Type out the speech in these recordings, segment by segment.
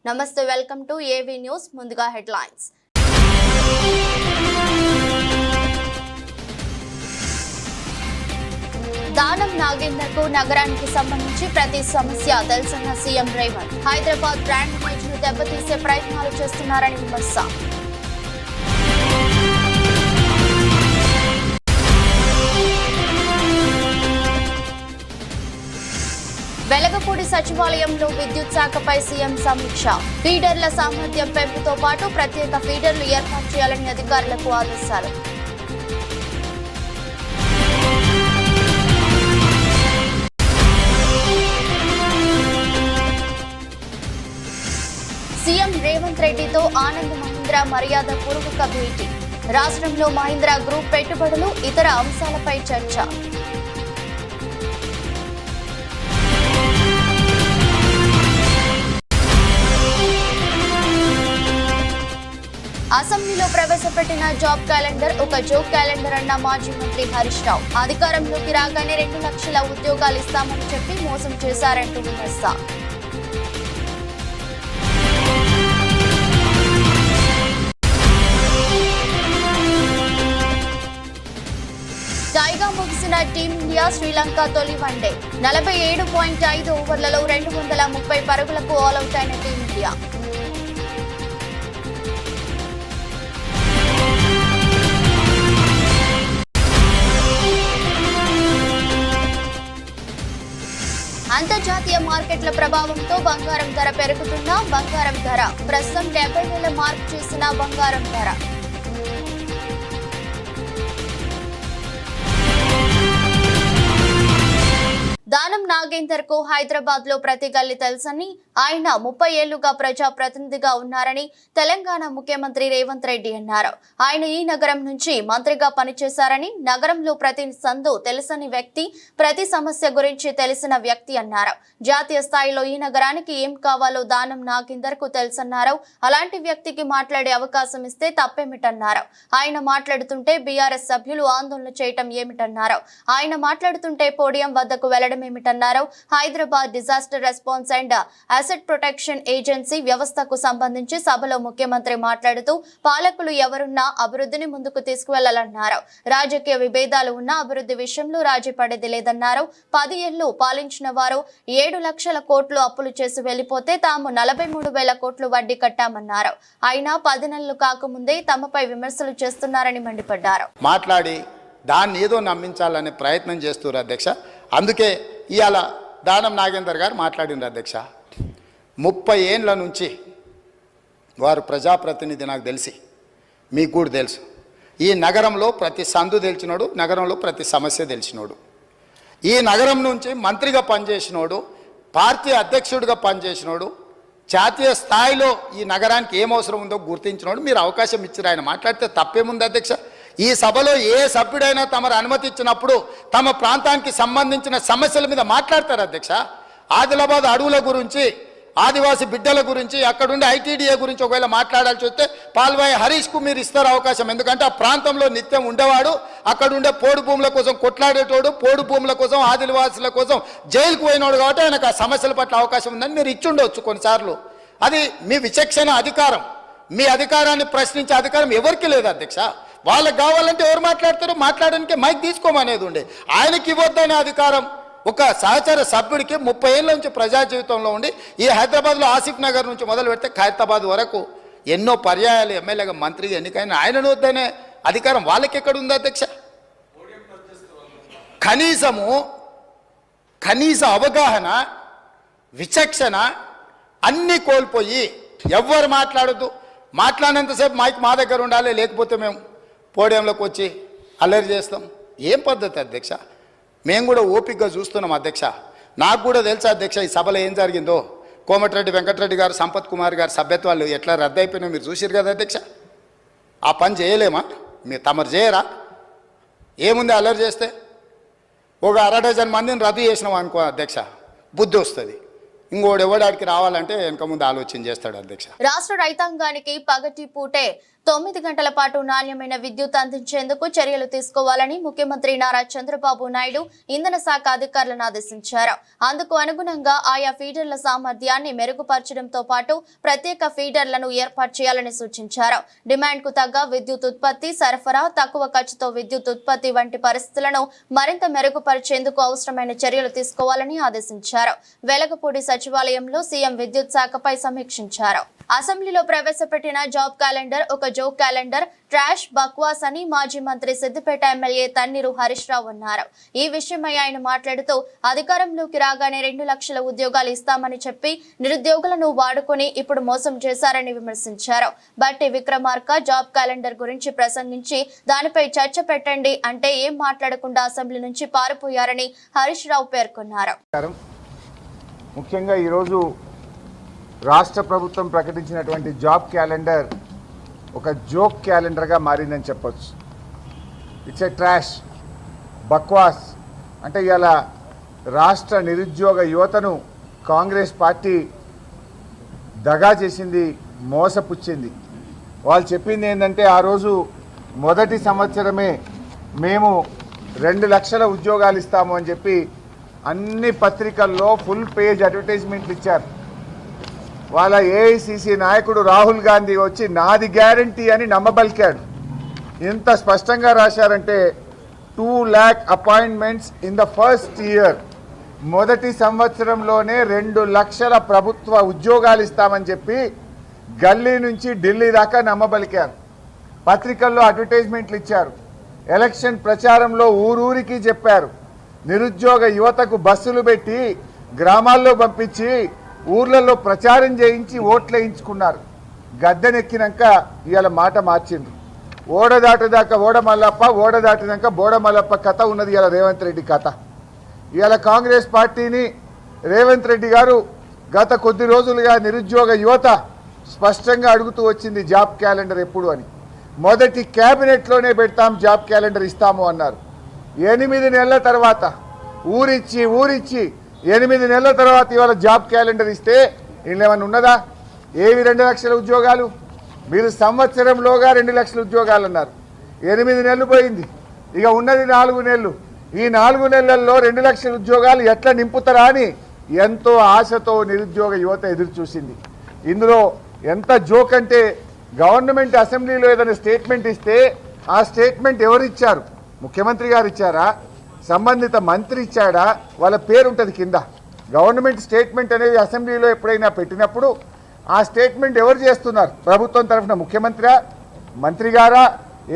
నమస్తే, welcome to AV news. ముందుగా headlines. Danam Nagender కు నగరానికి సంబంధించి ప్రతి సమస్య తెలుసన్న CM Revanth. Hyderabad brand image ను దెబ్బతీసే ప్రయత్నాలు చేస్తున్నారని విమర్శ. వెలగపూడి సచివాలయంలో విద్యుత్ శాఖపై సీఎం సమీక్ష. ఫీడర్ల సామర్థ్యం పెంపుతో పాటు ప్రత్యేక ఫీడర్లు ఏర్పాటు చేయాలని అధికారులకు ఆదేశాలు. సీఎం రేవంత్ రెడ్డితో ఆనంద్ మహీంద్రా మర్యాద పూర్వక భేటీ. రాష్ట్రంలో మహీంద్రా గ్రూప్ పెట్టుబడులు, ఇతర అంశాలపై చర్చ. అసెంబ్లీలో ప్రవేశపెట్టిన జాబ్ క్యాలెండర్ ఒక జోక్ క్యాలెండర్ అన్న మాజీ మంత్రి హరీష్ రావు. అధికారంలోకి రాగానే 2 లక్షల ఉద్యోగాలు ఇస్తామని చెప్పి మోసం చేశారంటూ విమర్శ. టైగా ముగిసిన టీమిండియా శ్రీలంక తొలి వన్డే. 47.5 ఓవర్లలో 230 పరుగులకు ఆల్అౌట్ అయిన టీమిండియా. అంతర్జాతీయ మార్కెట్ల ప్రభావంతో బంగారం ధర పెరుగుతున్నా బంగారం ధర ప్రస్తుతం 70,000 మార్క్ చేసిన బంగారం ధర. దానం నాగేందర్ కు హైదరాబాద్ లో ప్రతి గల్లీ తెలుసని, ఆయన 30 ఏళ్లుగా ప్రజా ప్రతినిధిగా ఉన్నారని తెలంగాణ ముఖ్యమంత్రి రేవంత్ రెడ్డి అన్నారు. ఆయన ఈ నగరం నుంచి మంత్రిగా పనిచేశారని, నగరంలో ప్రతి సందు తెలుసని వ్యక్తి, ప్రతి సమస్య గురించి తెలిసిన వ్యక్తి అన్నారు. జాతీయ స్థాయిలో ఈ నగరానికి ఏం కావాలో దానం నాగేందర్ కు తెలుసన్నారు. అలాంటి వ్యక్తికి మాట్లాడే అవకాశం ఇస్తే తప్పేమిటన్నారు. ఆయన మాట్లాడుతుంటే బీఆర్ఎస్ సభ్యులు ఆందోళన చేయటం ఏమిటన్నారు. ఆయన మాట్లాడుతుంటే పోడియం వద్దకు వెళ్లడం ఏమిటన్నారు. Hyderabad disaster response and asset protection agency వ్యవస్థకు సంబంధించి సభలో ముఖ్యమంత్రి మాట్లాడుతూ పాలకులు ఎవరున్నా అభివృద్ధిని ముందుకు తీసుకువెళ్లాలన్నారు. రాజకీయ విభేదాలు ఉన్న అభివృద్ధి విషయంలో రాజీ పడేది లేదన్నారు. 10 ఏళ్లు పాలించిన వారు 7 లక్షల కోట్లు అప్పులు చేసి వెళ్లిపోతే తాము 43,000 కోట్లు వడ్డీ కట్టామన్నారు. అయినా 10 నెలలు కాకముందే తమపై విమర్శలు చేస్తున్నారని మండిపడ్డారు. మాట్లాడి దాన్ని ఏదో నమ్మించాలనే ప్రయత్నం చేస్తున్నారు అధ్యక్ష. అందుకే ఇవాళ దానం నాగేందర్ గారు మాట్లాడినారు అధ్యక్ష. 30 ఏళ్ళ నుంచి వారు ప్రజాప్రతినిధి, నాకు తెలిసి మీకు కూడా తెలుసు. ఈ నగరంలో ప్రతి సందు తెలిసినోడు, నగరంలో ప్రతి సమస్య తెలిసినోడు, ఈ నగరం నుంచి మంత్రిగా పనిచేసినోడు, పార్టీ అధ్యక్షుడిగా పనిచేసినోడు, జాతీయ స్థాయిలో ఈ నగరానికి ఏం అవసరం ఉందో గుర్తించినోడు. మీరు అవకాశం ఇచ్చారు, ఆయన మాట్లాడితే తప్పేముంది అధ్యక్ష. ఈ సభలో ఏ సభ్యుడైనా తమరు అనుమతి ఇచ్చినప్పుడు తమ ప్రాంతానికి సంబంధించిన సమస్యల మీద మాట్లాడతారు అధ్యక్ష. ఆదిలాబాద్ అడవుల గురించి, ఆదివాసీ బిడ్డల గురించి, అక్కడుండే ఐటీడీఏ గురించి ఒకవేళ మాట్లాడాల్సి వస్తే పాల్వాయి హరీష్కు మీరు ఇస్తారు అవకాశం. ఎందుకంటే ఆ ప్రాంతంలో నిత్యం ఉండేవాడు, అక్కడుండే పోడు భూముల కోసం కొట్లాడేటోడు, పోడు భూముల కోసం, ఆదివాసుల కోసం జైలుకు పోయినోడు. కాబట్టి ఆయనకు ఆ సమస్యల పట్ల అవకాశం ఉందని మీరు ఇచ్చుండవచ్చు కొన్నిసార్లు. అది మీ విచక్షణ అధికారం. మీ అధికారాన్ని ప్రశ్నించే అధికారం ఎవరికి లేదు అధ్యక్ష. వాళ్ళకి కావాలంటే ఎవరు మాట్లాడతారో మాట్లాడడానికి మైక్ తీసుకోమనేది ఉండే. ఆయనకి ఇవ్వద్దనే అధికారం ఒక సహచర సభ్యుడికి 30 ఏళ్ళ నుంచి ప్రజా జీవితంలో ఉండి ఈ హైదరాబాద్లో ఆసిఫ్ నగర్ నుంచి మొదలు పెడితే ఖైరతాబాద్ వరకు ఎన్నో పర్యాయాలు ఎమ్మెల్యేగా మంత్రిగా ఎన్నికైనా ఆయనను వద్దనే అధికారం వాళ్ళకి ఎక్కడ ఉంది అధ్యక్ష. కనీస అవగాహన, విచక్షణ అన్నీ కోల్పోయి ఎవ్వరు మాట్లాడొద్దు, మాట్లాడినంతసేపు మైక్ మా దగ్గర ఉండాలి, లేకపోతే మేము పోడియంలోకి వచ్చి అల్లరి చేస్తాం. ఏం పద్ధతి అధ్యక్ష? మేము కూడా ఓపికగా చూస్తున్నాం అధ్యక్ష. నాకు కూడా తెలుసా అధ్యక్ష ఈ సభలో ఏం జరిగిందో. కోమటిరెడ్డి వెంకటరెడ్డి గారు, సంపత్ కుమార్ గారు సభ్యత్వాలు ఎట్లా రద్దు అయిపోయినా మీరు చూసిరు కదా అధ్యక్ష. ఆ పని చేయలేమా? మీరు తమరు చేయరా? ఏముంది అల్లరి చేస్తే? ఒక 1/2 డజన్ మందిని రద్దు చేసినాం అనుకో అధ్యక్ష, బుద్ధి వస్తుంది. ఇంకోడు ఎవడాడికి రావాలంటే వెనక ముందు ఆలోచన చేస్తాడు అధ్యక్ష. రాష్ట్ర రైతాంగానికి పగటి పూటే 9 గంటల పాటు నాణ్యమైన విద్యుత్ అందించేందుకు చర్యలు తీసుకోవాలని ముఖ్యమంత్రి నారా చంద్రబాబు నాయుడు ఇంధన శాఖ అధికారులను ఆదేశించారు. అందుకు అనుగుణంగా ఆయా ఫీడర్ల సామర్థ్యాన్ని మెరుగుపరచడంతో పాటు ప్రత్యేక ఫీడర్లను ఏర్పాటు చేయాలని సూచించారు. డిమాండ్ కు తగ్గ విద్యుత్ ఉత్పత్తి, సరఫరా, తక్కువ ఖర్చుతో విద్యుత్ ఉత్పత్తి వంటి పరిస్థితులను మరింత మెరుగుపరిచేందుకు అవసరమైన చర్యలు తీసుకోవాలని ఆదేశించారు. వెలగపూడి సచివాలయంలో సీఎం విద్యుత్ శాఖపై సమీక్షించారు. అసెంబ్లీలో ప్రవేశపెట్టిన జాబ్ క్యాలెండర్ ఒక జోక్ క్యాలెండర్, ట్రాష్, బక్వాస్ అని మాజీ మంత్రి సిద్దిపేట ఎమ్మెల్యే తన్నీరు హరీష్ రావు అన్నారు. ఈ విషయమై ఆయన మాట్లాడుతూ అధికారంలోకి రాగానే 2 లక్షల ఉద్యోగాలు ఇస్తామని చెప్పి నిరుద్యోగులను వాడుకొని ఇప్పుడు మోసం చేశారని విమర్శించారు. బట్టి విక్రమార్క జాబ్ క్యాలెండర్ గురించి ప్రసంగించి దానిపై చర్చ పెట్టండి అంటే ఏం మాట్లాడకుండా అసెంబ్లీ నుంచి పారిపోయారని హరీష్ రావు పేర్కొన్నారు. ముఖ్యంగా ఈరోజు రాష్ట్ర ప్రభుత్వం ప్రకటించినటువంటి జాబ్ క్యాలెండర్ ఒక జోక్ క్యాలెండర్గా మారిందని చెప్పొచ్చు. ఇట్స్ ఏ ట్రాష్, బక్వాస్. అంటే ఇవాళ రాష్ట్ర నిరుద్యోగ యువతను కాంగ్రెస్ పార్టీ దగా చేసింది, మోసపుచ్చింది. వాళ్ళు చెప్పింది ఏంటంటే ఆ రోజు మొదటి సంవత్సరమే మేము 2 లక్షల ఉద్యోగాలు ఇస్తాము అని చెప్పి అన్ని పత్రికల్లో ఫుల్ పేజ్ అడ్వర్టైజ్మెంట్లు ఇచ్చారు. వాళ్ళ ఏఐసిసి నాయకుడు రాహుల్ గాంధీ వచ్చి నాది గ్యారంటీ అని నమ్మబలికాడు. ఎంత స్పష్టంగా రాశారంటే 2 lakh appointments in the first year, మొదటి సంవత్సరంలోనే 2 లక్షల ప్రభుత్వ ఉద్యోగాలు ఇస్తామని చెప్పి గల్లీ నుంచి ఢిల్లీ దాకా నమ్మబలికారు. పత్రికల్లో అడ్వర్టైజ్మెంట్లు ఇచ్చారు. ఎలక్షన్ ప్రచారంలో ఊరూరికి చెప్పారు. నిరుద్యోగ యువతకు బస్సులు పెట్టి గ్రామాల్లో పంపించి ఊర్లలో ప్రచారం చేయించి ఓట్లు వేయించుకున్నారు. గద్దెనెక్కినాక ఇవాళ మాట మార్చిండ్రు. ఓడ దాటేదాకా ఓడ మల్లప్ప, ఓడ దాటినాక బోడ మల్లప్ప కథ ఉన్నది ఇవాళ రేవంత్ రెడ్డి కథ. ఇవాళ కాంగ్రెస్ పార్టీని రేవంత్ రెడ్డి గారు గత కొద్ది రోజులుగా నిరుద్యోగ యువత స్పష్టంగా అడుగుతూ వచ్చింది జాబ్ క్యాలెండర్ ఎప్పుడు అని. మొదటి క్యాబినెట్లోనే పెడతాం, జాబ్ క్యాలెండర్ ఇస్తాము అన్నారు. 8 నెలల తర్వాత ఊరిచ్చి 8 నెలల తర్వాత ఇవాళ జాబ్ క్యాలెండర్ ఇస్తే వీళ్ళు ఏమన్నా ఉన్నదా? ఏవి 2 లక్షల ఉద్యోగాలు? మీరు సంవత్సరంలోగా 2 లక్షల ఉద్యోగాలు అన్నారు. 8 నెలలు పోయింది, ఇక ఉన్నది 4 నెలలు. ఈ 4 నెలల్లో 2 లక్షల ఉద్యోగాలు ఎట్లా నింపుతారా అని ఎంతో ఆశతో నిరుద్యోగ యువత ఎదురు చూసింది. ఇందులో ఎంత జోక్ అంటే గవర్నమెంట్ అసెంబ్లీలో ఏదైనా స్టేట్మెంట్ ఇస్తే ఆ స్టేట్మెంట్ ఎవరు ఇచ్చారు? ముఖ్యమంత్రి గారు ఇచ్చారా? సంబంధిత మంత్రి ఇచ్చాడా? వాళ్ళ పేరు ఉంటుంది కింద. గవర్నమెంట్ స్టేట్మెంట్ అనేది అసెంబ్లీలో ఎప్పుడైనా పెట్టినప్పుడు ఆ స్టేట్మెంట్ ఎవరు చేస్తున్నారు? ప్రభుత్వం తరఫున ముఖ్యమంత్రి, మంత్రి గారా,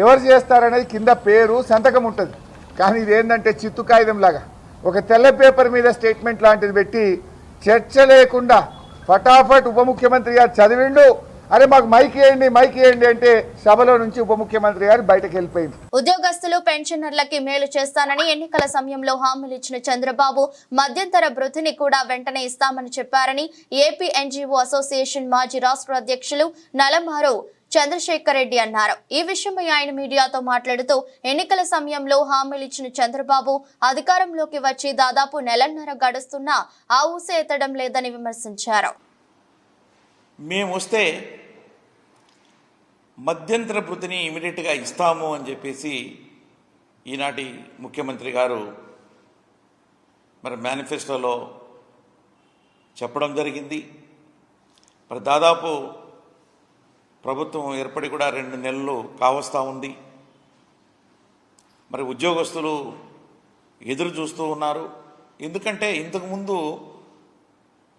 ఎవరు చేస్తారనేది కింద పేరు, సంతకం ఉంటుంది. కానీ ఇదేంటంటే చిత్తు కాగితం లాగా ఒక తెల్ల పేపర్ మీద స్టేట్మెంట్ లాంటిది పెట్టి చర్చ లేకుండా ఫటాఫట్ ఉప ముఖ్యమంత్రి గారు చదివిండు. అరే మాకు మైక్ ఇవ్వండి అంటే సభలో నుంచి ఉప ముఖ్యమంత్రి గారు బయటకు వెళ్ళిపోయింది. ఉద్యోగస్తులు, పెన్షనర్లకి మేలు చేస్తానని ఎన్నికల సమయంలో హామీలు ఇచ్చిన చంద్రబాబు మధ్యంతర భృతిని కూడా వెంటనే ఇస్తామని చెప్పారని ఏపీ ఎన్జీఓ అసోసియేషన్ మాజీ రాష్ట్ర అధ్యక్షులు నలమారు చంద్రశేఖర్ రెడ్డి అన్నారు. ఈ విషయమై ఆయన మీడియాతో మాట్లాడుతూ ఎన్నికల సమయంలో హామీలు ఇచ్చిన చంద్రబాబు అధికారంలోకి వచ్చి దాదాపు నెలన్నర గడుస్తున్నా ఆ ఊసే ఎత్తడం లేదని విమర్శించారు. మేము వస్తే మధ్యంతర భృతిని ఇమీడియట్గా ఇస్తాము అని చెప్పేసి ఈనాటి ముఖ్యమంత్రి గారు మరి మేనిఫెస్టోలో చెప్పడం జరిగింది. మరి దాదాపు ప్రభుత్వం ఏర్పడి కూడా 2 నెలలు కావస్తూ ఉంది. మరి ఉద్యోగస్తులు ఎదురు చూస్తూ ఉన్నారు. ఎందుకంటే ఇంతకుముందు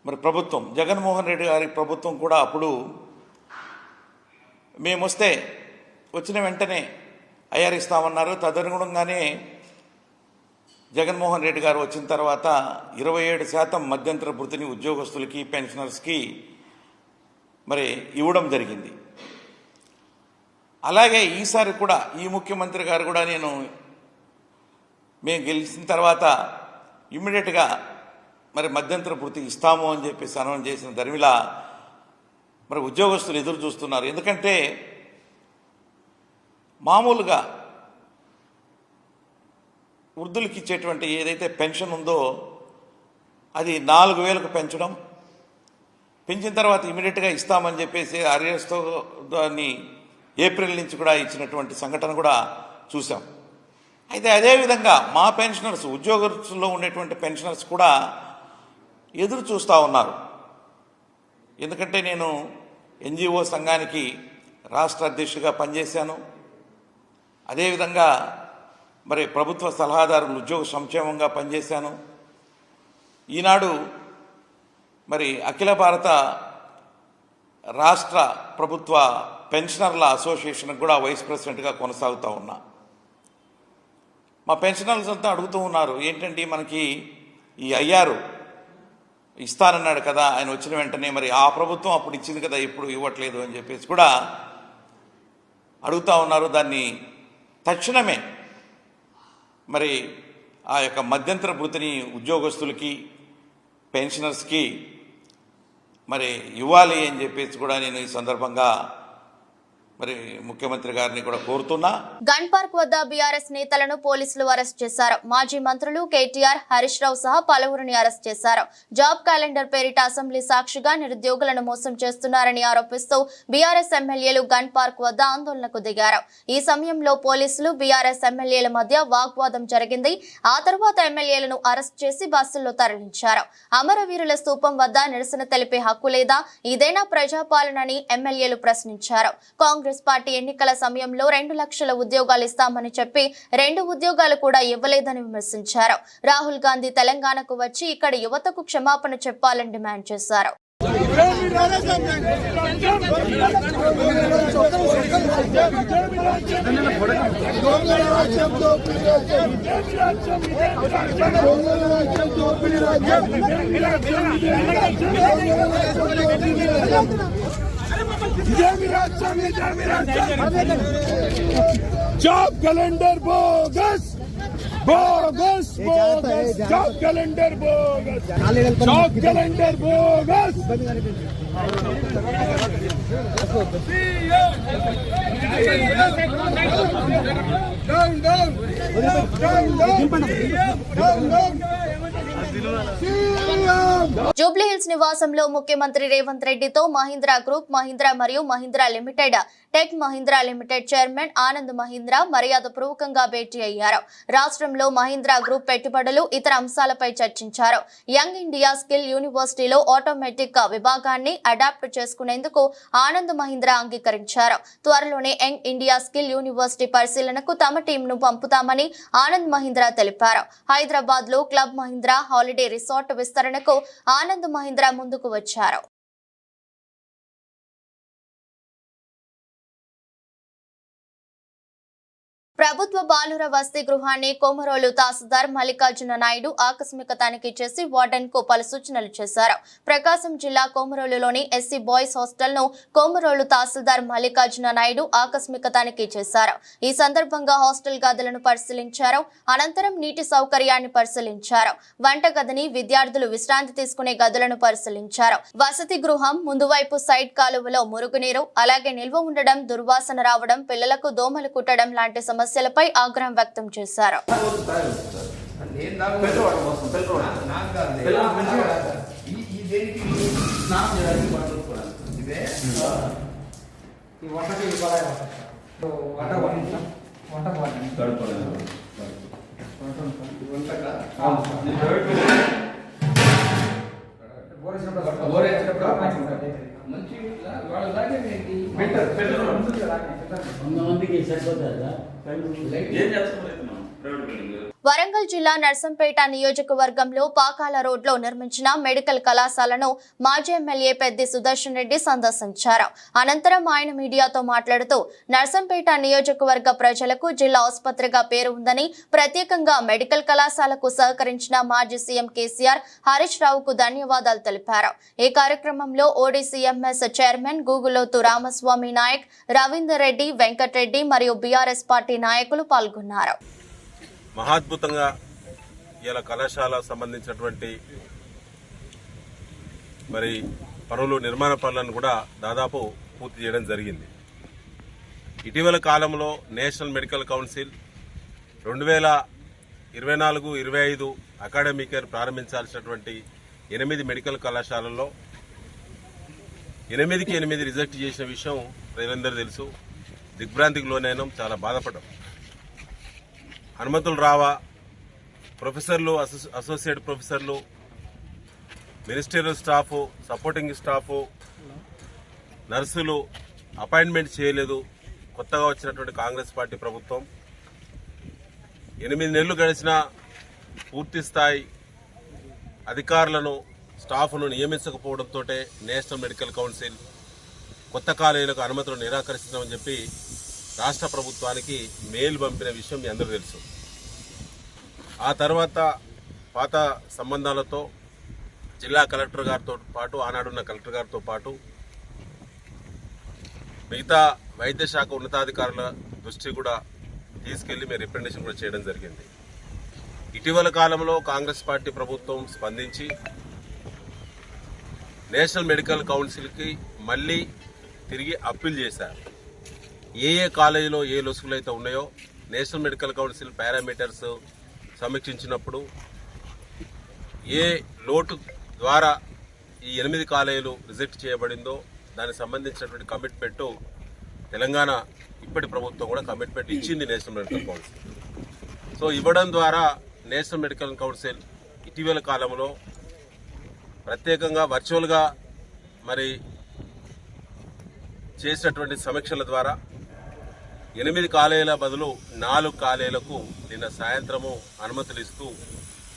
మరి ప్రభుత్వం, జగన్మోహన్ రెడ్డి గారి ప్రభుత్వం కూడా అప్పుడు మేము వస్తే వచ్చిన వెంటనే ఐఆర్ ఇస్తామన్నారు. తదనుగుణంగానే జగన్మోహన్ రెడ్డి గారు వచ్చిన తర్వాత 27% మధ్యంతర భృతిని ఉద్యోగస్తులకి, పెన్షనర్స్కి మరి ఇవ్వడం జరిగింది. అలాగే ఈసారి కూడా ఈ ముఖ్యమంత్రి గారు కూడా మేము గెలిచిన తర్వాత ఇమ్మీడియట్గా మరి మధ్యంతర భృతి ఇస్తాము అని చెప్పేసి అనౌన్స్ చేసిన దరిమిలా మరి ఉద్యోగస్తులు ఎదురు చూస్తున్నారు. ఎందుకంటే మామూలుగా వృద్ధులకి ఇచ్చేటువంటి ఏదైతే పెన్షన్ ఉందో అది 4,000కు పెంచడం, పెంచిన తర్వాత ఇమీడియట్గా ఇస్తామని చెప్పేసి అరియర్స్తో దాన్ని ఏప్రిల్ నుంచి కూడా ఇచ్చినటువంటి సంఘటన కూడా చూసాం. అయితే అదేవిధంగా మా పెన్షనర్స్, ఉద్యోగస్తుల్లో ఉండేటువంటి పెన్షనర్స్ కూడా ఎదురు చూస్తూ ఉన్నారు. ఎందుకంటే నేను ఎన్జిఓ సంఘానికి రాష్ట్ర అధ్యక్షుడిగా పనిచేశాను. అదేవిధంగా మరి ప్రభుత్వ సలహాదారులు ఉద్యోగ సంక్షేమంగా పనిచేశాను. ఈనాడు మరి అఖిల భారత రాష్ట్ర ప్రభుత్వ పెన్షనర్ల అసోసియేషన్కి కూడా వైస్ ప్రెసిడెంట్గా కొనసాగుతూ ఉన్నా. మా పెన్షనర్స్ అంతా అడుగుతూ ఉన్నారు, ఏంటంటే మనకి ఈ అయ్యారు ఇస్తానన్నాడు కదా, ఆయన వచ్చిన వెంటనే మరి ఆ ప్రభుత్వం అప్పుడు ఇచ్చింది కదా, ఇప్పుడు ఇవ్వట్లేదు అని చెప్పేసి కూడా అడుగుతూ ఉన్నారు. దాన్ని తక్షణమే మరి ఆ యొక్క మధ్యంతర భృతిని ఉద్యోగస్తులకి, పెన్షనర్స్కి మరి ఇవ్వాలి అని చెప్పేసి కూడా నేను ఈ సందర్భంగా మరి ముఖ్యమంత్రి గారిని కూడా కోరుతున్నా. గన్ పార్క్ వద్ద బీఆర్ఎస్ నేతలను పోలీసులు అరెస్ట్ చేశారు. మాజీ మంత్రులు కేటీఆర్, హరీష్ రావు సహా పలువురిని అరెస్ట్ చేశారు. జాబ్ క్యాలెండర్ పేరిట అసెంబ్లీ సాక్షిగా నిరుద్యోగులను మోసం చేస్తున్నారని ఆరోపిస్తూ బీఆర్ఎస్ ఎమ్మెల్యేలు గన్ పార్క్ వద్ద ఆందోళనకు దిగారు. ఈ సమయంలో పోలీసులు బీఆర్ఎస్ ఎమ్మెల్యేల మధ్య వాగ్వాదం జరిగింది. ఆ తర్వాత ఎమ్మెల్యేలను అరెస్ట్ చేసి బస్సుల్లో తరలించారు. అమరవీరుల స్తూపం వద్ద నిరసన తెలిపే హక్కు లేదా? ఇదేనా ప్రజాపాలనని ఎమ్మెల్యేలు ప్రశ్నించారు. కాంగ్రెస్ పార్టీ ఎన్నికల సమయంలో 2 లక్షల ఉద్యోగాలు ఇస్తామని చెప్పి 2 ఉద్యోగాలు కూడా ఇవ్వలేదని విమర్శించారు. రాహుల్ గాంధీ తెలంగాణకు వచ్చి ఇక్కడ యువతకు క్షమాపణ చెప్పాలని డిమాండ్ చేశారు. Job calendar bogus bogus bogus job calendar bogus job calendar bogus down down Jubilee hills నివాసంలో ముఖ్యమంత్రి రేవంత్ రెడ్డితో మహీంద్రా గ్రూప్, మహీంద్రా మరియు Mahindra limited, tech Mahindra limited chairman Anand Mahindra మర్యాదపూర్వకంగా భేటీ అయ్యారు. రాష్ట్రంలో మహీంద్రా గ్రూప్ పెట్టుబడులు, ఇతర అంశాలపై చర్చించారు. యంగ్ ఇండియా స్కిల్ యూనివర్సిటీలో ఆటోమేటిక్ విభాగాన్ని అడాప్ట్ చేసుకునేందుకు ఆనంద్ మహీంద్రా అంగీకరించారు. త్వరలోనే యంగ్ ఇండియా స్కిల్ యూనివర్సిటీ పరిశీలనకు తమ టీంను పంపుతామని ఆనంద్ మహీంద్రా తెలిపారు. హైదరాబాద్ లో క్లబ్ మహీంద్రా హాలిడే రిసార్ట్ విస్తరణకు ఆనంద్ మహీంద్రా ముందుకు వచ్చారు. ప్రభుత్వ బాలుర వసతి గృహాన్ని కొమరోలు తహసీల్దార్ మల్లికార్జున నాయుడు ఆకస్మిక తనిఖీ చేసి వార్డెన్ కు పలు సూచనలు చేశారు. ప్రకాశం జిల్లా కొమరోలులోని ఎస్సీ బాయ్స్ హాస్టల్ ను కొమరోలు తహసీల్దార్ మల్లికార్జున నాయుడు ఆకస్మిక తనిఖీ చేశారు. ఈ సందర్భంగా హాస్టల్ గదులను పరిశీలించారు. అనంతరం నీటి సౌకర్యాన్ని పరిశీలించారు. వంటగదిని, విద్యార్థులు విశ్రాంతి తీసుకునే గదులను పరిశీలించారు. వసతి గృహం ముందు వైపు సైడ్ కాలువలో మురుగునీరు, అలాగే నిల్వ ఉండడం, దుర్వాసన రావడం, పిల్లలకు దోమలు కుట్టడం లాంటి సమస్యలపై ఆగ్రహం వ్యక్తం చేశారు. వరంగల్ జిల్లా నర్సంపేట నియోజకవర్గంలో పాకాల రోడ్లో నిర్మించిన మెడికల్ కళాశాలను మాజీ ఎమ్మెల్యే పెద్ది సుదర్శన్ రెడ్డి సందర్శించారు. అనంతరం ఆయన మీడియాతో మాట్లాడుతూ నర్సంపేట నియోజకవర్గ ప్రజలకు జిల్లా ఆసుపత్రిగా పేరు ఉందని, ప్రత్యేకంగా మెడికల్ కళాశాలకు సహకరించిన మాజీ సీఎం కేసీఆర్, హరీష్ రావుకు ధన్యవాదాలు తెలిపారు. ఈ కార్యక్రమంలో ఓడీసీఎంఎస్ చైర్మన్ గూగులోతు రామస్వామి నాయక్, రవీందర్ రెడ్డి, వెంకటరెడ్డి మరియు బీఆర్ఎస్ పార్టీ నాయకులు పాల్గొన్నారు. మహాద్భుతంగా ఇలా కళాశాల సంబంధించినటువంటి మరి పనులు, నిర్మాణ పనులను కూడా దాదాపు పూర్తి చేయడం జరిగింది. ఇటీవల కాలంలో national medical council 2024-25 academic year ప్రారంభించాల్సినటువంటి 8 మెడికల్ కళాశాలల్లో 8కి 8 రిజెక్ట్ చేసిన విషయం ప్రజలందరూ తెలుసు. దిగ్భ్రాంతికి లోనైనాం, చాలా బాధపడ్డాం. అనుమతులు రావా, ప్రొఫెసర్లు, అసోసియేట్ ప్రొఫెసర్లు, మినిస్టీరియల్ స్టాఫ్, సపోర్టింగ్ స్టాఫ్, నర్సులు అపాయింట్మెంట్ చేయలేదు. కొత్తగా వచ్చినటువంటి కాంగ్రెస్ పార్టీ ప్రభుత్వం 8 నెలలు గడిచినా పూర్తి స్థాయి అధికారులను, స్టాఫ్ను నియమించకపోవడంతో నేషనల్ మెడికల్ కౌన్సిల్ కొత్త కాలేజీలకు అనుమతులు నిరాకరిస్తున్నామని చెప్పి రాష్ట్ర ప్రభుత్వానికి మెయిల్ పంపిన విషయం మీ అందరూ తెలుసు. ఆ తర్వాత పాత సంబంధాలతో జిల్లా కలెక్టర్ గారితో పాటు, ఆనాడున్న కలెక్టర్ గారితో పాటు మిగతా వైద్య శాఖ ఉన్నతాధికారుల దృష్టి కూడా తీసుకెళ్లి మేము రిప్రజెంటేషన్ కూడా చేయడం జరిగింది. ఇటీవల కాలంలో కాంగ్రెస్ పార్టీ ప్రభుత్వం స్పందించి నేషనల్ మెడికల్ కౌన్సిల్కి మళ్ళీ తిరిగి అప్పీల్ చేశారు. ఏ కాలేజీలో ఏ లొసుగులు అయితే ఉన్నాయో నేషనల్ మెడికల్ కౌన్సిల్ పారామీటర్స్ సమీక్షించినప్పుడు ఏ లోటు ద్వారా ఈ 8 కాలేజీలు రిజెక్ట్ చేయబడిందో దానికి సంబంధించినటువంటి కమిట్మెంట్ తెలంగాణ ఇప్పటి ప్రభుత్వం కూడా కమిట్మెంట్ ఇచ్చింది నేషనల్ మెడికల్ కౌన్సిల్. సో ఇవ్వడం ద్వారా నేషనల్ మెడికల్ కౌన్సిల్ ఇటీవల కాలంలో ప్రత్యేకంగా వర్చువల్గా మరి చేసినటువంటి సమీక్షల ద్వారా 8 కాలేజీల బదులు 4 కాలేజీలకు నిన్న సాయంత్రము అనుమతులు ఇస్తూ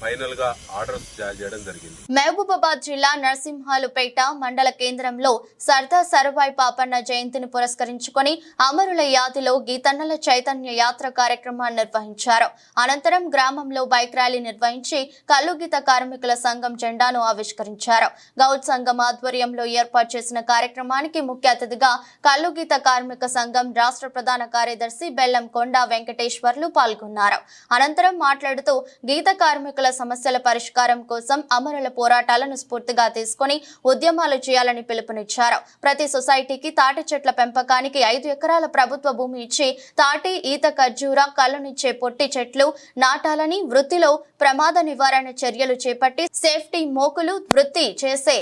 ఫైనల్ గా ఆర్డర్స్ జారీ చేయడం జరిగింది. మహబూబాబాద్ జిల్లా నరసింహాలుపేట మండల కేంద్రంలో సర్దార్ సర్వాయి పాపన్న జయంతిని పురస్కరించుకొని అమరుల యాదిలో గీతన్నల చైతన్య యాత్ర కార్యక్రమాన్ని నిర్వహించారు. అనంతరం గ్రామంలో బైక్ ర్యాలీ నిర్వహించి కల్లుగీత కార్మికుల సంఘం జెండాను ఆవిష్కరించారు. గౌడ్ సంఘం ఆధ్వర్యంలో ఏర్పాటు చేసిన కార్యక్రమానికి ముఖ్య అతిథిగా కల్లుగీత కార్మిక సంఘం రాష్ట్ర ప్రధాన కార్యదర్శి బెల్లం కొండ వెంకటేశ్వర్లు పాల్గొన్నారు. అనంతరం మాట్లాడుతూ గీత కార్మికుల సమస్యల పరిష్కారం కోసం అమరుల పోరాటాలను స్ఫూర్తిగా తీసుకుని ఉద్యమాలు చేయాలని పిలుపునిచ్చారు. ప్రతి సొసైటీకి తాటి చెట్ల పెంపకానికి 5 ఎకరాల ప్రభుత్వ భూమి ఇచ్చి తాటి, ఈత, ఖర్జూర, కళ్ళునిచ్చే పొట్టి చెట్లు నాటాలని, వృత్తిలో ప్రమాద నివారణ చర్యలు చేపట్టి సేఫ్టీ మోకులు వృత్తి చేసే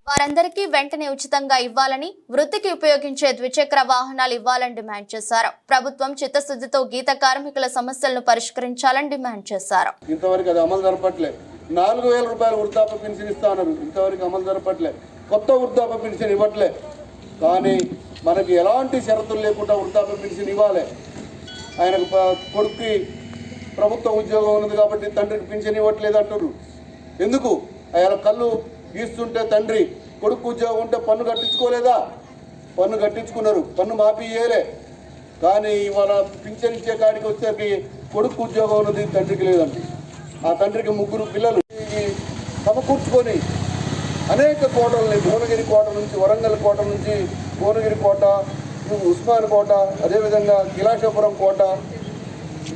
వారందరికీ వెంటనే ఉచితంగా ఇవ్వాలని, వృత్తికి ఉపయోగించే ద్విచక్ర వాహనాలు ఇవ్వాలని డిమాండ్ చేశారు. ప్రభుత్వం చిత్తశుద్ధితో గీత కార్మికుల సమస్యలను పరిష్కరించాలని డిమాండ్ చేశారు. ఇంతవరకు అది అమలు జరపట్లే. 4,000 రూపాయలు వృద్ధాప్య పెన్షన్ ఇస్తానన్నారు, ఇంతవరకు అమలు జరపట్లే. కొత్త వృద్ధాప్య పెన్షన్ ఇవ్వట్లే. కానీ మనకి ఎలాంటి షరతులు లేకుండా వృద్ధాప్య పెన్షన్ ఇవ్వాలి. ఆయనకు కొడుక్కి ప్రభుత్వ ఉద్యోగం ఉన్నది కాబట్టి తండ్రికి పెన్షన్ ఇవ్వట్లేదు అంటారు. ఎందుకు? ఆయన కళ్ళు గీస్తుంటే తండ్రి, కొడుకు ఉద్యోగం ఉంటే పన్ను కట్టించుకోలేదా? పన్ను కట్టించుకున్నారు, పన్ను మాఫీ చేయలే. కానీ ఇవాళ పింఛన్ ఇచ్చే కాడికి వచ్చేసరికి కొడుకు ఉద్యోగం ఉన్నది, తండ్రికి లేదండి. ఆ తండ్రికి 3 పిల్లలు సమకూర్చుకొని అనేక కోటల్ని, భువనగిరి కోట నుంచి, వరంగల్ కోట నుంచి భువనగిరి కోట, ఉస్మాన్ కోట, అదేవిధంగా కిలాషపురం కోట,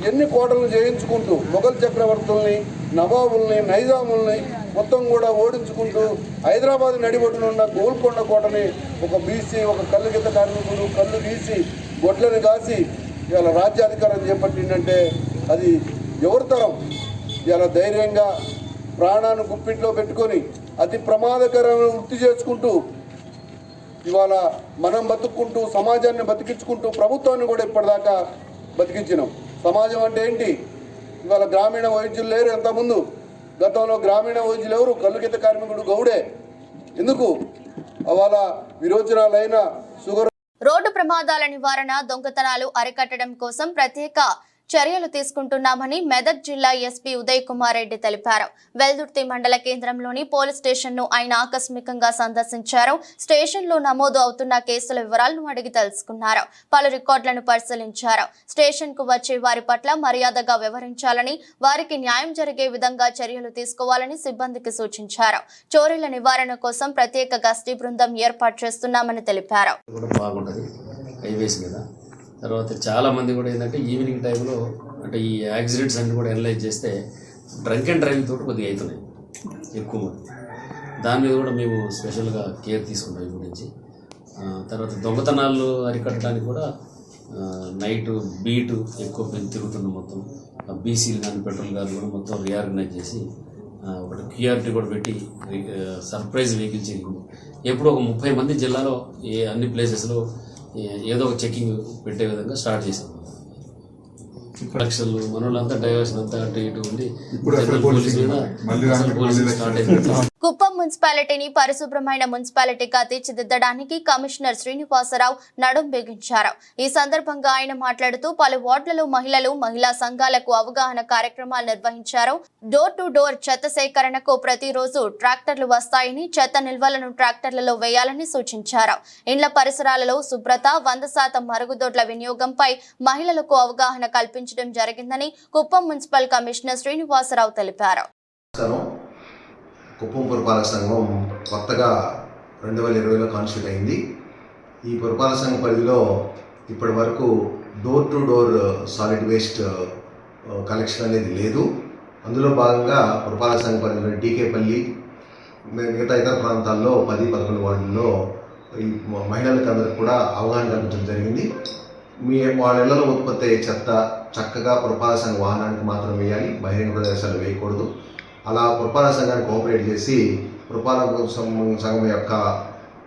ఎన్ని కోటలను జయించుకుంటూ మొఘల్ చక్రవర్తుల్ని, నవాబుల్ని, నైజాముల్ని మొత్తం కూడా ఓడించుకుంటూ హైదరాబాద్ నడిబొడ్డున ఉన్న గోల్కొండ కోటని ఒక బీసీ, ఒక కల్లుగీత కార్మికులు కళ్ళు గీసి గొడ్లను కాసి ఇవాళ రాజ్యాధికారం చేపట్టిందంటే అది ఎవరి తరం? ఇవాళ ధైర్యంగా ప్రాణాన్ని గుప్పిట్లో పెట్టుకొని అతి ప్రమాదకరమైన వృత్తి చేసుకుంటూ ఇవాళ మనం బతుక్కుంటూ సమాజాన్ని బతికించుకుంటూ ప్రభుత్వాన్ని కూడా ఇప్పటిదాకా బతికించినాం. సమాజం అంటే ఏంటి? ఇవాళ గ్రామీణ వైద్యులు లేరు. ఎంతముందు గతంలో గ్రామీణ వైద్యులు ఎవరు? కల్లుగీత కార్మికుడు గౌడే. ఎందుకు? అవాళ విరోచనాలైన షుగర్. రోడ్డు ప్రమాదాల నివారణ, దొంగతనాలు అరికట్టడం కోసం ప్రత్యేక చర్యలు తీసుకుంటున్నామని మెదక్ జిల్లా ఎస్పీ ఉదయ్ కుమార్ రెడ్డి తెలిపారు. వెల్దుర్తి మండల కేంద్రంలోని పోలీస్ స్టేషన్ ను ఆయన ఆకస్మికంగా సందర్శించారు. స్టేషన్ లో నమోదు అవుతున్న కేసుల వివరాలను అడిగి తెలుసుకున్నారు. పలు రికార్డులను పరిశీలించారు. స్టేషన్ కు వచ్చే వారి పట్ల మర్యాదగా వ్యవహరించాలని, వారికి న్యాయం జరిగే విధంగా చర్యలు తీసుకోవాలని సిబ్బందికి సూచించారు. చోరీల నివారణ కోసం ప్రత్యేక గస్తీ బృందం ఏర్పాటు చేస్తున్నామని తెలిపారు. తర్వాత చాలామంది కూడా ఏంటంటే ఈవినింగ్ టైంలో అంటే ఈ యాక్సిడెంట్స్ అన్ని కూడా అనలైజ్ చేస్తే డ్రంక్ అండ్ డ్రైవింగ్ తోటి కొద్దిగా అవుతున్నాయి ఎక్కువ మంది. దాని మీద కూడా మేము స్పెషల్గా కేర్ తీసుకుంటాం ఈ గురించి. తర్వాత దొంగతనాలు అరికట్టడానికి కూడా నైట్ బీటు ఎక్కువ తిరుగుతున్నాం. మొత్తం బీసీలు కానీ పెట్రోల్ కానీ కూడా మొత్తం రీఆర్గనైజ్ చేసి ఒకటి క్యూఆర్టీ కూడా పెట్టి సర్ప్రైజ్ వెహికల్ చెకింగ్ ఎప్పుడు ఒక 30 మంది జిల్లాలో అన్ని ప్లేసెస్లో ఏదో ఒక చెకింగ్ పెట్టే విధంగా స్టార్ట్ చేసాం. లక్షలు మన వాళ్ళంతా డైవర్షన్ అంతా అటు ఇటు ఉండి పోలీసులు స్టార్ట్ అయింది. కుప్పం మున్సిపాలిటీని పరిశుభ్రమైన మున్సిపాలిటీగా తీర్చిదిద్దడానికి కమిషనర్ శ్రీనివాసరావు నడుం బిగించారు. ఈ సందర్భంగా ఆయన మాట్లాడుతూ పలు వార్డులలో మహిళలు, మహిళా సంఘాలకు అవగాహన కార్యక్రమాలు నిర్వహించారు. డోర్ టు డోర్ చెత్త సేకరణకు ప్రతిరోజు ట్రాక్టర్లు వస్తాయని, చెత్త నిల్వలను ట్రాక్టర్లలో వేయాలని సూచించారు. ఇండ్ల పరిసరాలలో శుభ్రత, 100% మరుగుదొడ్ల వినియోగంపై మహిళలకు అవగాహన కల్పించడం జరిగిందని కుప్పం మున్సిపల్ కమిషనర్ శ్రీనివాసరావు తెలిపారు. కుప్పం పురపాలక సంఘం కొత్తగా 2020లో కాన్స్టిట్యూట్ అయింది. ఈ పురపాలక సంఘం పరిధిలో ఇప్పటి వరకు door to door solid waste collection అనేది లేదు. అందులో భాగంగా పురపాలక సంఘం పరిధిలో టీకేపల్లి, మిగతా ఇతర ప్రాంతాల్లో 10-11 వార్డుల్లో ఈ మహిళలకు అందరికి కూడా అవగాహన కల్పించడం జరిగింది. వాళ్ళ ఇళ్లలో ఉత్పత్తి అయ్యే చెత్త చక్కగా పురపాలక సంఘ వాహనానికి మాత్రం వేయాలి, బహిరంగ ప్రదేశాలు వేయకూడదు. అలా పురపాలక సంఘాన్ని కోఆపరేట్ చేసి పురపాలక సంఘం యొక్క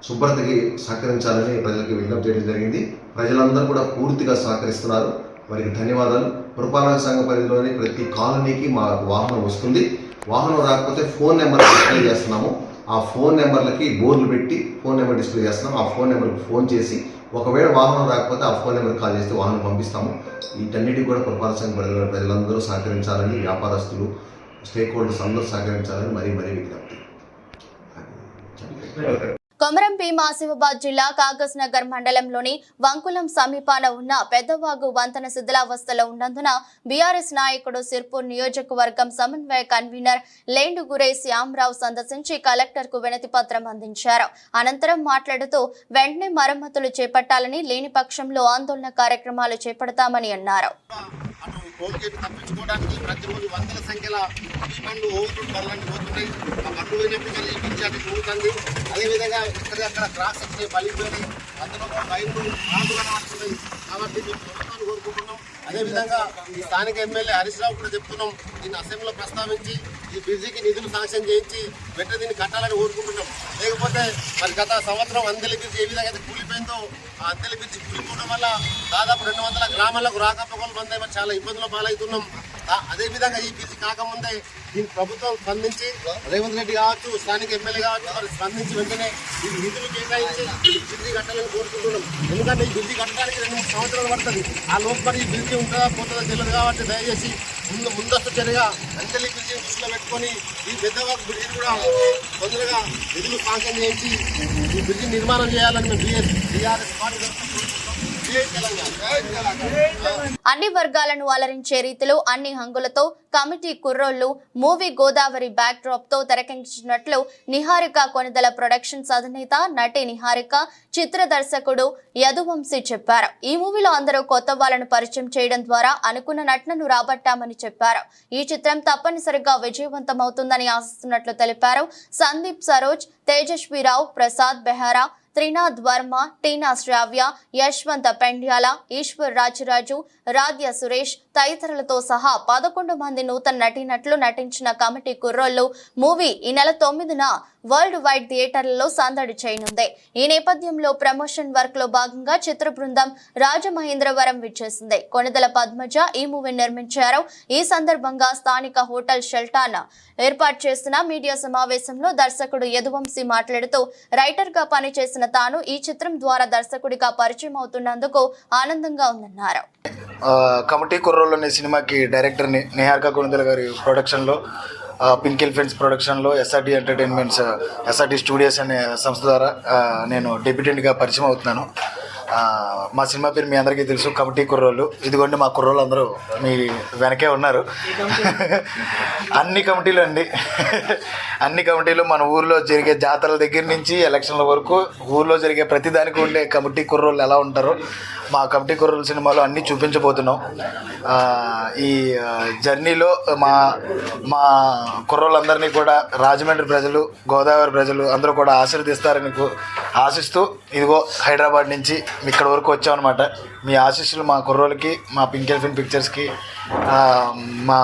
శుభ్రతకి సహకరించాలని ప్రజలకు విజ్ఞప్తి చేయడం జరిగింది. ప్రజలందరూ కూడా పూర్తిగా సహకరిస్తున్నారు, వారికి ధన్యవాదాలు. పురపాలక సంఘ పరిధిలోని ప్రతి కాలనీకి మా వాహనం వస్తుంది. వాహనం రాకపోతే ఫోన్ నెంబర్ డిస్ప్లే చేస్తున్నాము. ఆ ఫోన్ నెంబర్లకి బోర్డులు పెట్టి ఫోన్ నెంబర్ డిస్ప్లే చేస్తున్నాం. ఆ ఫోన్ నెంబర్కి ఫోన్ చేసి ఒకవేళ వాహనం రాకపోతే ఆ ఫోన్ నెంబర్కి కాల్ చేస్తే వాహనం పంపిస్తాము. వీటన్నిటికీ కూడా పురపాలక సంఘ పరిధిలో ప్రజలందరూ సహకరించాలని, వ్యాపారస్తులు, స్టేక్ హోల్డర్స్ అందరూ సహకరించాలని మరీ విజ్ఞప్తి. కొమరం భీం ఆసిఫాబాద్ జిల్లా కాగజ్ నగర్ మండలంలోని వంకులం సమీపాన ఉన్న పెద్దవాగు వంతెన శిథిలావస్థలో ఉన్నందున బీఆర్ఎస్ నాయకుడు సిర్పూర్ నియోజకవర్గం సమన్వయ కన్వీనర్ లేండుగురే శ్యాంరావు సందర్శించి కలెక్టర్ కు వినతి పత్రం అందించారు. అనంతరం మాట్లాడుతూ వెంటనే మరమ్మతులు చేపట్టాలని, లేని పక్షంలో ఆందోళన కార్యక్రమాలు చేపడతామని అన్నారు. టోల్గేట్ తప్పించుకోవడానికి ప్రతిరోజు వందల సంఖ్యల ఈ బండ్లు ఓవర్లోడ్ బర్రెలన్నీ పోతున్నాయి. ఆ బండ్లు పోయినప్పుడు ఇచ్చాటి జరుగుతుంది. అదేవిధంగా ఎక్కడెక్కడ క్రాస్ సెక్షన్ పలిపోయినాయి, అందులో రైళ్లు ఆందోళన పడుతున్నాయి. కాబట్టి మేము ప్రభుత్వాన్ని కోరుకుంటున్నాం. అదేవిధంగా ఈ స్థానిక ఎమ్మెల్యే హరీష్ రావు కూడా చెప్తున్నాం, దీన్ని అసెంబ్లీలో ప్రస్తావించి ఈ బ్రిడ్జికి నిధులు శాంక్షన్ చేయించి వెంటనే దీన్ని కట్టాలని కోరుకుంటున్నాం. లేకపోతే మరి గత సంవత్సరం అందెల బ్రిడ్జి ఏ విధంగా అయితే కూలిపోయిందో ఆ అందెల బ్రిడ్జి కూలిపోవడం వల్ల దాదాపు 200 గ్రామాలకు రాకపోకలు బంద్ అయ్యి చాలా ఇబ్బందుల పాలవుతున్నాం. అదేవిధంగా ఈ బ్రిడ్జి కాకముందే దీన్ని ప్రభుత్వం స్పందించి, రేవంత్ రెడ్డి కావచ్చు, స్థానిక ఎమ్మెల్యే కావచ్చు, మరి స్పందించి వెంటనే ఈ నిధులు కేటాయించి బ్రిడ్జి కట్టాలని కోరుకుంటున్నాం. ఎందుకంటే ఈ బ్రిడ్జి కట్టడానికి 2-3 సంవత్సరాలు పడుతుంది. ఆ లోపు మరి ఈ బ్రిడ్జి ఉంటుందా పోతుందా తెలియదు. కాబట్టి దయచేసి ముందస్తు చర్యగా అంతలి బ్రిడ్జిని దృష్టిలో పెట్టుకొని ఈ పెద్దవాగు బ్రిడ్జిని కూడా తొందరగా నిధులు శాంక్షన్ చేయించి ఈ బ్రిడ్జి నిర్మాణం చేయాలని మేము బీఆర్ఎస్ పార్టీ అన్ని వర్గాలను అలరించే రీతిలో అన్ని హంగులతో committee Kurrollu movie Godavari backdrop తో తెరకెక్కించినట్లు నిహారిక కొనిదల ప్రొడక్షన్స్ అధినేత నటి నిహారిక, చిత్ర దర్శకుడు యదువంశీ చెప్పారు. ఈ మూవీలో అందరూ కొత్త వాళ్ళను పరిచయం చేయడం ద్వారా అనుకున్న నటనను రాబట్టామని చెప్పారు. ఈ చిత్రం తప్పనిసరిగా విజయవంతమవుతుందని ఆశిస్తున్నట్లు తెలిపారు. సందీప్ సరోజ్, తేజస్వీరావు, ప్రసాద్ బెహారా, త్రినాథ్ వర్మ, టీనా శ్రావ్య, యశ్వంత పెండ్యాల, ఈశ్వర్ రాజరాజు, రాధ్య సురేష్ తదితరులతో సహా 11 మంది నూతన నటీనటులు నటించిన కమిటీ కుర్రోళ్లు మూవీ ఈ నెల 9న వరల్డ్ వైడ్ థియేటర్లలో సందడి చేయనుంది. ఈ నేపథ్యంలో ప్రమోషన్ వర్క్ లో భాగంగా చిత్ర బృందం రాజమహేంద్రవరం విచ్చేసింది. కొనిదల పద్మజ ఈ మూవీ నిర్మించారు. ఈ సందర్భంగా స్థానిక హోటల్ షెల్టాన్ ఏర్పాటు చేసిన మీడియా సమావేశంలో దర్శకుడు యదువంశీ మాట్లాడుతూ, రైటర్ గా పనిచేసిన తాను ఈ చిత్రం ద్వారా దర్శకుడిగా పరిచయం అవుతున్నందుకు ఆనందంగా ఉందన్నారు. కమిటీ కుర్రోళ్ళు అనే సినిమాకి డైరెక్టర్ నిహారిక కొనిదల గారి ప్రొడక్షన్లో, పింక్ ఎలిఫెంట్స్ ప్రొడక్షన్లో, ఎస్ఆర్టీ ఎంటర్టైన్మెంట్స్, ఎస్ఆర్టీ స్టూడియోస్ అనే సంస్థ ద్వారా నేను డెబ్యూటెంట్గా పరిచయం అవుతున్నాను. మా సినిమా పేరు మీ అందరికీ తెలుసు, కమిటీ కుర్రోళ్ళు. ఇదిగోండి మా కుర్రోళ్ళు అందరూ మీ వెనకే ఉన్నారు. అన్ని కమిటీలు అండి, అన్ని కమిటీలు మన ఊర్లో జరిగే జాతరల దగ్గర నుంచి ఎలక్షన్ల వరకు ఊర్లో జరిగే ప్రతిదానికి ఉండే కమిటీ కుర్రోళ్ళు ఎలా ఉంటారో మా కమిటీ కుర్రోళ్ళ సినిమాలో అన్నీ చూపించబోతున్నాం. ఈ జర్నీలో మా కుర్రోళ్ళందరినీ కూడా రాజమండ్రి ప్రజలు, గోదావరి ప్రజలు అందరూ కూడా ఆశీర్వదిస్తారని ఆశిస్తూ ఇదిగో హైదరాబాద్ నుంచి ఇక్కడ వరకు వచ్చామన్నమాట. మీ ఆశీస్సులు మా కుర్రోళ్ళకి, మా పింక్ ఎలిఫెంట్ పిక్చర్స్కి, మా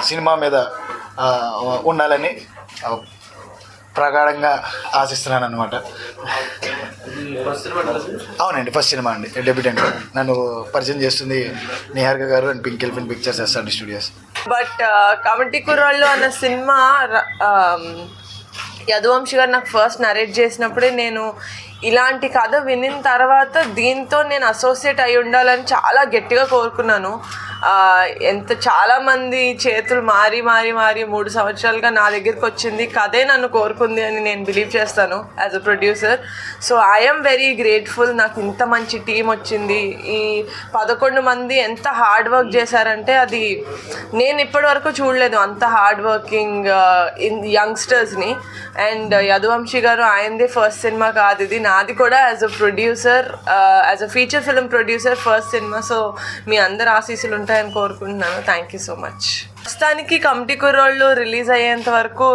సినిమా మీద ఉండాలని ప్రగాఢంగా ఆశిస్తున్నాను అనమాట. అవునండి, ఫస్ట్ సినిమా అండి, డెబ్యూటెంట్. నన్ను పరిచయం చేస్తుంది నిహారిక గారు and pink elephant pictures SRD studios. But committee కుర్రాళ్ళు అన్న సినిమా యదువంశి గారు నాకు ఫస్ట్ నరేట్ చేసినప్పుడే నేను ఇలాంటి కథ వినిన తర్వాత దీంతో నేను అసోసియేట్ అయి ఉండాలని చాలా గట్టిగా కోరుకున్నాను. చాలామంది చేతులు మారి 3 సంవత్సరాలుగా నా దగ్గరికి వచ్చింది కథే నన్ను కోరుకుంది అని నేను బిలీవ్ చేస్తాను as a producer. So I'm very grateful. నాకు ఇంత మంచి టీం వచ్చింది. ఈ 11 మంది ఎంత హార్డ్ వర్క్ చేశారంటే అది నేను ఇప్పటివరకు చూడలేదు, అంత హార్డ్ వర్కింగ్ యంగ్స్టర్స్ని. అండ్ యదువంశి గారు ఆయనదే ఫస్ట్ సినిమా కాదు ఇది, నాది కూడా as a producer, as a feature film producer first cinema. So మీ అందరు ఆశీస్సులు ఉంటాయని కోరుకుంటున్నాను. Thank you so much. ప్రస్తుతానికి కమిటీ కుర్రోళ్ళు రిలీజ్ అయ్యేంత వరకు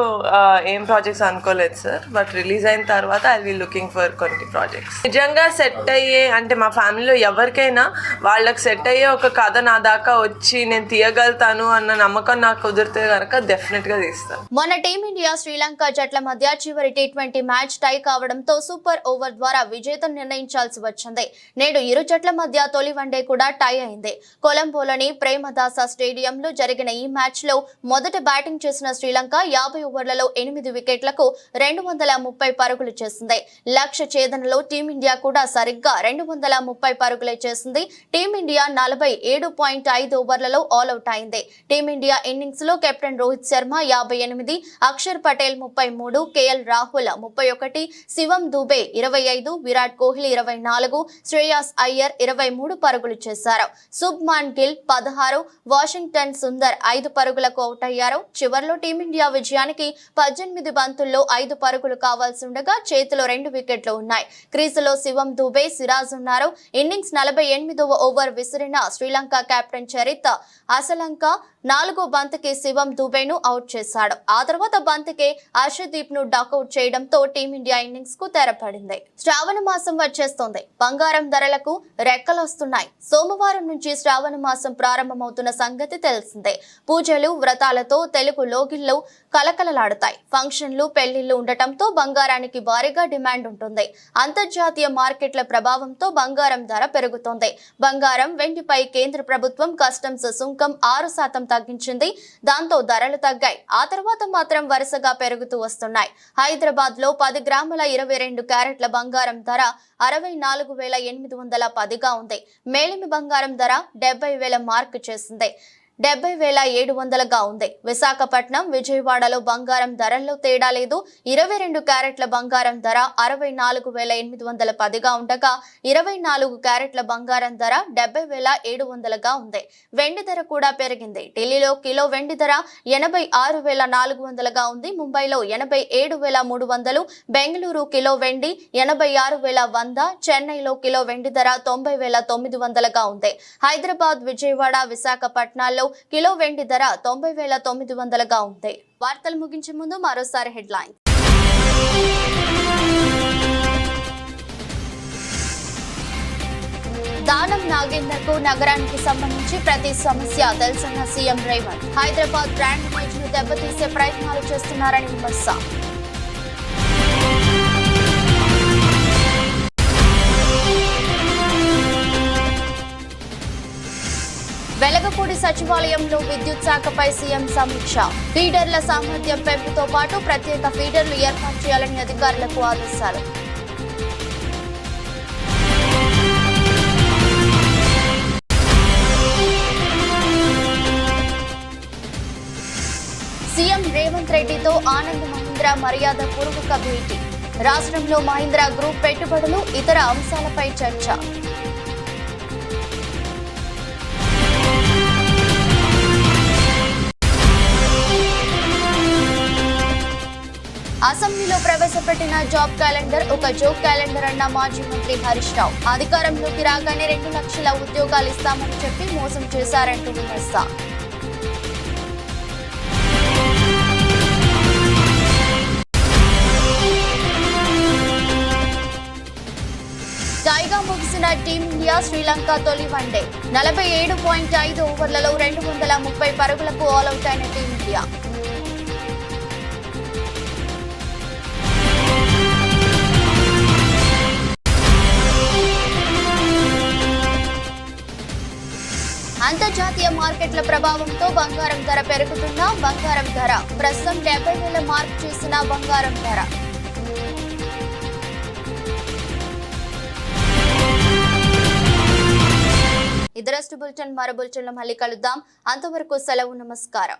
ఏం ప్రాజెక్ట్స్ అనుకోలేదు సార్. బట్ రిలీజ్ అయిన తర్వాత ఐ విల్ లుకింగ్ ఫర్ కొన్ని ప్రాజెక్ట్స్. నిజంగా సెట్ అయ్యే అంటే మా ఫ్యామిలీలో ఎవరికైనా వాళ్ళకి సెట్ అయ్యే ఒక కథ నా దాకా వచ్చి నేను తీయగలుగుతాను అన్న నమ్మకం నాకు కుదిరితే కనుక డెఫినెట్గా తీస్తాను. మొన్న టీమిండియా శ్రీలంక జట్ల మధ్య చివరి T20 మ్యాచ్ టై కావడంతో సూపర్ ఓవర్ ద్వారా విజేతను నిర్ణయించాల్సి వచ్చింది. నేడు ఇరు జట్ల మధ్య తొలి వన్డే కూడా టై అయింది. కొలంబోలోని ప్రేమదాస స్టేడియంలో జరిగిన ఈ మ్యాచ్ లో మొదట బ్యాటింగ్ చేసిన శ్రీలంక 50 ఓవర్లలో 8 వికెట్లకు 230 పరుగులు చేసింది. లక్ష్య ఛేదనలో టీమిండియా కూడా సరిగ్గా 230 పరుగులే చేసింది. టీమిండియా 47.5 ఓవర్లలో ఆల్అౌట్ అయింది. టీమిండియా ఇన్నింగ్స్ లో కెప్టెన్ రోహిత్ శర్మ 58, అక్షర్ పటేల్ 33, KL రాహుల్ 31, శివం దూబే 25, విరాట్ కోహ్లీ 24, శ్రేయాస్ అయ్యర్ 23 పరుగులు చేశారు. శుభ్మాన్ గిల్ 16, వాషింగ్టన్ సుందర్ 5 పరుగులకు అవుట్ అయ్యారు. చివర్లో టీమిండియా విజయానికి 18 బంతుల్లో 5 పరుగులు కావాల్సి ఉండగా చేతిలో 2 వికెట్లు ఉన్నాయి. క్రీజులో శివం దూబే, సిరాజ్ ఉన్నారు. ఇన్నింగ్స్ 48వ ఓవర్ విసిరిన శ్రీలంక కెప్టెన్ చరిత్ అసలంక 4వ బంతికి శివం దూబేను అవుట్ చేశాడు. ఆ తర్వాత బంతికి హర్షదీప్ ను డకౌట్ చేయడంతో టీమిండియా ఇన్నింగ్స్ కు తెరపడింది. శ్రావణ మాసం వచ్చేస్తోంది. బంగారం ధరలకు రెక్కలొస్తున్నాయి. సోమవారం నుంచి శ్రావణ మాసం ప్రారంభమవుతున్న సంగతి తెలిసిందే. పూజలు, వ్రతాలతో తెలుగు లోగిళ్లు కలకలలాడుతాయి. ఫంక్షన్లు, పెళ్లిళ్లు ఉండటంతో బంగారానికి భారీగా డిమాండ్ ఉంటుంది. అంతర్జాతీయ మార్కెట్ల ప్రభావంతో బంగారం ధర పెరుగుతోంది. బంగారం, వెండిపై కేంద్ర ప్రభుత్వం కస్టమ్స్ సుంకం 6% తగ్గించింది. దాంతో ధరలు తగ్గాయి. ఆ తర్వాత మాత్రం వరుసగా పెరుగుతూ వస్తున్నాయి. హైదరాబాద్ లో 10 గ్రాముల 22 క్యారెట్ల బంగారం ధర 64,810గా ఉంది. మేలిమి బంగారం ధర 70,000 మార్క్ చేసింది. 70,700గా ఉంది. విశాఖపట్నం, విజయవాడలో బంగారం ధరల్లో తేడా లేదు. 22 క్యారెట్ల బంగారం ధర 64,810గా ఉండగా 24 క్యారెట్ల బంగారం ధర 70,700గా ఉంది. వెండి ధర కూడా పెరిగింది. ఢిల్లీలో కిలో వెండి ధర 86,400గా ఉంది. ముంబైలో 87,300, బెంగళూరు కిలో వెండి 86,100, చెన్నైలో కిలో వెండి ధర 90,900గా ఉంది. హైదరాబాద్, విజయవాడ, విశాఖపట్నాల్లో కిలో వెండి ధర 90,900గా ఉంది. వార్తలు ముగించే ముందు మరోసారి హెడ్లైన్. దానం నాగేందర్ కు నగరానికి సంబంధించి ప్రతి సమస్య తెలుసన్న CM Revanth. Hyderabad brand image ను దెబ్బతీసే ప్రయత్నాలు చేస్తున్నారని విమర్శ. వెలగపూడి సచివాలయంలో విద్యుత్ శాఖపై సీఎం సమీక్ష. ఫీడర్ల సామర్థ్యం పెంపుతో పాటు ప్రత్యేక ఫీడర్లు ఏర్పాటు చేయాలని అధికారులకు ఆదేశాలు. సీఎం రేవంత్ రెడ్డితో ఆనంద్ మహీంద్రా మర్యాద పూర్వక భేటీ. రాష్ట్రంలో మహీంద్రా గ్రూప్ పెట్టుబడులు, ఇతర అంశాలపై చర్చ. అసెంబ్లీలో ప్రవేశపెట్టిన జాబ్ క్యాలెండర్ ఒక జోక్ క్యాలెండర్ అన్న మాజీ మంత్రి హరీష్ రావు. అధికారంలోకి రాగానే 2 లక్షల ఉద్యోగాలు ఇస్తామని చెప్పి మోసం చేశారంటూ విమర్శ. టైగా ముగిసిన టీమిండియా శ్రీలంక తొలి వన్డే 47.5 ఓవర్లలో 230 పరుగులకు ఆల్అౌట్ అయిన టీమిండియా. అంతర్జాతీయ మార్కెట్ల ప్రభావంతో బంగారం ధర పెరుగుతున్న బంగారం ధర ప్రస్తుతం 70,000 మార్క్ చేసిన బంగారం ధర. ఇదరస్ట్ బులెటిన్ మరో బులెటిన్లో మళ్ళీ కలుద్దాం. అంతవరకు సెలవు, నమస్కారం.